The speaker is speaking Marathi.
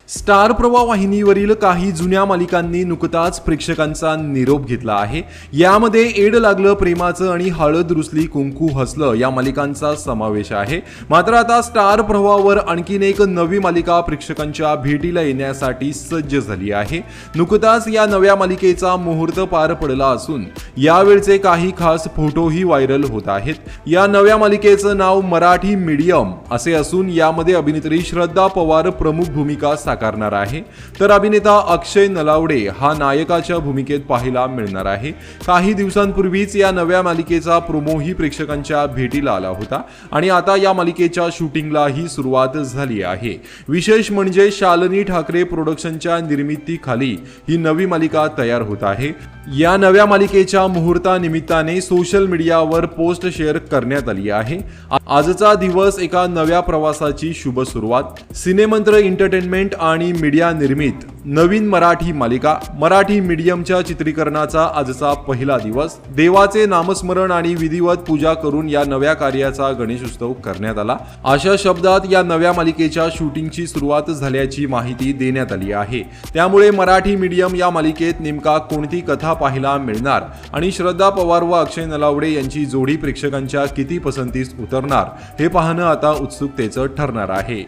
स्टार प्रवाह वाहिनीवरील काही जुन्या मालिकांनी नुकताच प्रेक्षकांचा निरोप घेतला आहे। यामध्ये एड लागलं प्रेमाचं आणि हळद रुसली कुंकू हसलं या मालिकांचा समावेश आहे। मात्र आता स्टार प्रवाहावर आणखीन एक नवी मालिका प्रेक्षकांच्या भेटीला येण्यासाठी सज्ज झाली आहे। नुकताच या नव्या मालिकेचा मुहूर्त पार पडला असून यावेळचे काही खास फोटोही व्हायरल होत आहेत। या नव्या मालिकेचं नाव मराठी मीडियम असे असून यामध्ये अभिनेत्री श्रद्धा पवार प्रमुख भूमिका साकारणार आहे, तर अभिनेता अक्षय नलावडे हा नायकाच्या भूमिकेत पाहायला मिळणार आहे। काही दिवसांपूर्वीच या नव्या मालिकेचा प्रोमोही प्रेक्षकांच्या भेटीला आला होता आणि आता या मालिकेच्या शूटिंगलाही सुरुवात झाली आहे। विशेष म्हणजे शालिनी ठाकरे प्रोडक्शनच्या निर्मितीखाली ही नवी मालिका तयार होत आहे। या नव्या मालिकेच्या मुहूर्तानिमित्ताने सोशल मीडियावर पोस्ट शेअर करण्यात आली आहे। आजचा दिवस एका नव्या प्रवासाची शुभ सुरुवात। सिनेमंत्र एंटरटेनमेंट आणि मीडिया निर्मित नवीन मराठी मालिका मराठी मीडियमच्या चित्रीकरणाचा आजचा पहिला दिवस। देवाचे नामस्मरण आणि विधिवत पूजा करून या नव्या कार्याचा गणेशोत्सव करण्यात आला। अशा शब्दात या नव्या मालिकेच्या शूटिंगची सुरुवात झाल्याची माहिती देण्यात आली आहे। त्यामुळे मराठी मीडियम या मालिकेत नेमका कोणती कथा पाहायला मिळणार आणि श्रद्धा पवार व अक्षय नलावडे यांची जोडी प्रेक्षकांच्या किती पसंतीस उतरणार हे पाहणं आता उत्सुकतेचं ठरणार आहे।